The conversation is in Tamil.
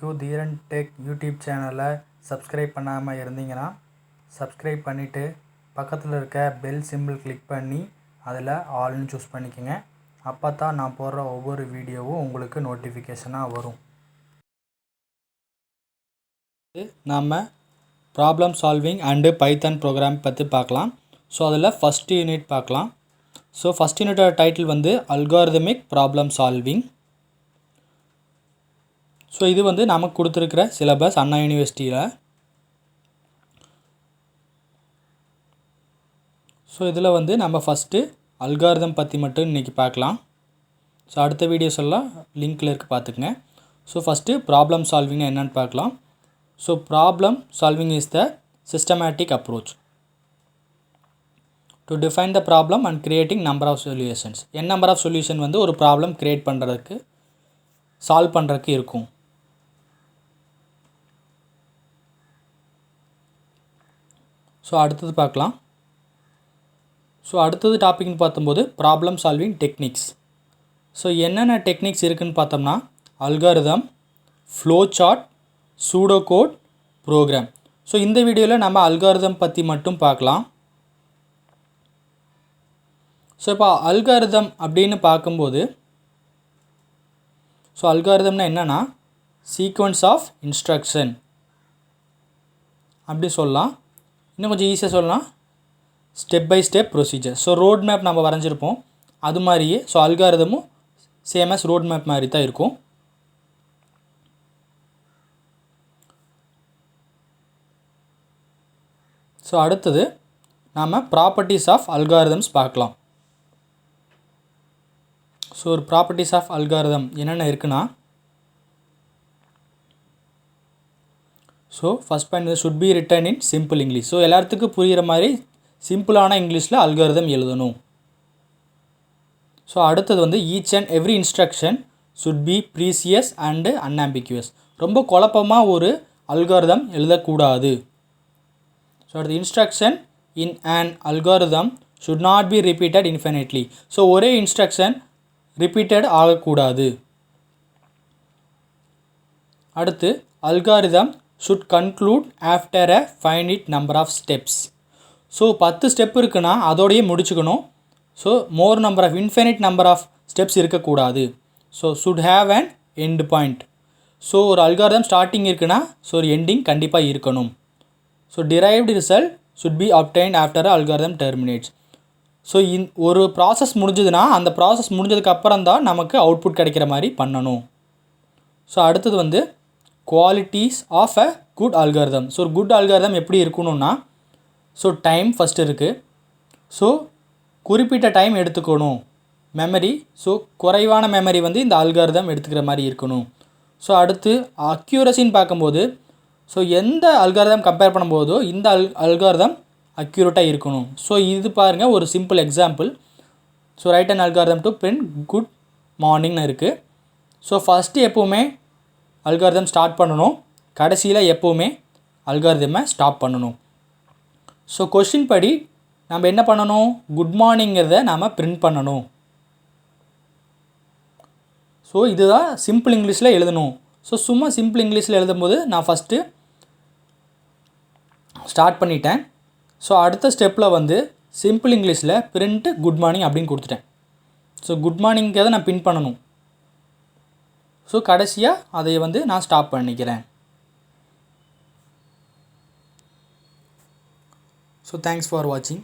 இதுவரைக்கும் தீரன் டெக் யூடியூப் சேனலை சப்ஸ்கிரைப் பண்ணாமல் இருந்தீங்கன்னா சப்ஸ்கிரைப் பண்ணிவிட்டு பக்கத்தில் இருக்க பெல் சிம்பிள் கிளிக் பண்ணி அதில் ஆல்னு சூஸ் பண்ணிக்கோங்க. அப்போ தான் நான் போடுற ஒவ்வொரு வீடியோவும் உங்களுக்கு நோட்டிஃபிகேஷனாக வரும். நாம் problem solving and Python program பற்றி பார்க்கலாம். ஸோ அதில் ஃபஸ்ட் யூனிட் பார்க்கலாம். ஸோ ஃபஸ்ட் யூனிட்டோட டைட்டில் வந்து அல்காரிதமிக் ப்ராப்ளம் சால்விங். ஸோ இது வந்து நமக்கு கொடுத்துருக்கிற சிலபஸ் அண்ணா யூனிவர்சிட்டியில். ஸோ இதில் வந்து நம்ம ஃபஸ்ட்டு அல்காரிதம் பற்றி மட்டும் இன்றைக்கி பார்க்கலாம். ஸோ அடுத்த வீடியோஸ் எல்லாம் லிங்க்கில் இருக்குது, பார்த்துக்குங்க. ஸோ ஃபஸ்ட்டு ப்ராப்ளம் சால்விங்னா என்னென்னு பார்க்கலாம். So problem solving is the systematic approach to define the problem and creating number of solutions. N number of solution வந்து ஒரு ப்ராப்ளம் க்ரியேட் பண்ணுறதுக்கு சால்வ் பண்ணுறதுக்கு இருக்கும். ஸோ அடுத்தது பார்க்கலாம். ஸோ அடுத்தது டாபிக்னு பார்க்கும்போது ப்ராப்ளம் சால்விங் டெக்னிக்ஸ். ஸோ என்னென்ன டெக்னிக்ஸ் இருக்குதுன்னு பார்த்தோம்னா algorithm, flow chart, pseudo code, program. So இந்த வீடியோவில் நம்ம அல்காரிதம் பற்றி மட்டும் பார்க்கலாம். ஸோ இப்போ அல்காரிதம் அப்படின்னு பார்க்கும்போது ஸோ அல்காரிதம்னா என்னென்னா சீக்வன்ஸ் ஆஃப் இன்ஸ்ட்ரக்ஷன் அப்படி சொல்லலாம். இன்னும் கொஞ்சம் ஈஸியாக சொல்லலாம், step by step procedure. So road map நம்ம வரைஞ்சிருப்போம், அது மாதிரியே ஸோ அல்காரிதமும் சேம் ஆஸ் ரோட் மேப் மாதிரி தான் இருக்கும். ஸோ அடுத்தது நாம் ப்ராப்பர்ட்டிஸ் ஆஃப் அல்காரிதம்ஸ் பார்க்கலாம். ஸோ ஒரு ப்ராப்பர்ட்டிஸ் ஆஃப் அல்காரிதம் என்னென்ன இருக்குன்னா, so first point should be written in simple English. So எல்லாத்துக்கும் புரிகிற மாதிரி சிம்பிளான இங்கிலீஷில் அல்காரிதம் எழுதணும். ஸோ அடுத்தது வந்து each and every instruction should be precise and unambiguous. ரொம்ப குழப்பமாக ஒரு அல்காரிதம் எழுதக்கூடாது. ஸோ அடுத்து instruction in an algorithm should not be repeated infinitely. So ஒரே இன்ஸ்ட்ரக்ஷன் ரிப்பீட்டட் ஆகக்கூடாது. அடுத்து algorithm should conclude after a finite number of steps. So 10 step இருக்குன்னா அதோடையே முடிச்சுக்கணும். So more number of infinite number of steps இருக்கக்கூடாது. So should have an end point. So ஒரு அல்காரிதம் ஸ்டார்டிங் இருக்குன்னா ஸோ ஒரு எண்டிங் கண்டிப்பாக இருக்கணும். So derived result should be obtained after algorithm terminates. So ஒரு ப்ராசஸ் முடிஞ்சதுன்னா அந்த ப்ராசஸ் முடிஞ்சதுக்கு அப்புறம் தான் நமக்கு அவுட்புட் கிடைக்கிற மாதிரி பண்ணணும். ஸோ அடுத்தது வந்து qualities of a good algorithm. So ஒரு குட் அல்காரிதம் எப்படி இருக்கணும்னா, ஸோ டைம் ஃபஸ்ட்டு இருக்குது. ஸோ குறிப்பிட்ட டைம் எடுத்துக்கணும். மெமரி, ஸோ குறைவான மெமரி வந்து இந்த அல்காரிதம் எடுத்துக்கிற மாதிரி இருக்கணும். ஸோ அடுத்து அக்யூரசின்னு பார்க்கும்போது ஸோ எந்த அல்காரிதம் கம்பேர் பண்ணும்போதோ இந்த அல்காரிதம் அக்யூரேட்டாக இருக்கணும். ஸோ இது பாருங்கள் ஒரு simple example. So write an algorithm to print good மார்னிங்னு இருக்குது. ஸோ ஃபஸ்ட்டு எப்போவுமே அல்காரிதம் ஸ்டார்ட் பண்ணணும், கடைசியில் எப்போவுமே அல்காரிதமை ஸ்டாப் பண்ணணும். ஸோ கொஷின் படி நம்ம என்ன பண்ணணும், குட் மார்னிங்கிறத நாம் பிரிண்ட் பண்ணணும். ஸோ இதுதான் சிம்பிள் இங்கிலீஷில் எழுதணும். ஸோ சும்மா சிம்பிள் இங்கிலீஷில் எழுதும்போது நான் ஃபஸ்ட்டு ஸ்டார்ட் பண்ணிட்டேன். ஸோ அடுத்த ஸ்டெப்பில் வந்து சிம்பிள் இங்கிலீஷில் பிரிண்ட்டு குட் மார்னிங் அப்படின்னு கொடுத்துட்டேன். ஸோ குட் மார்னிங்கிறத நான் பிரிண்ட் பண்ணணும். ஸோ கடைசியாக அதை வந்து நான் ஸ்டாப் பண்ணிக்கிறேன். ஸோ தேங்க்ஸ் ஃபார் வாட்சிங்.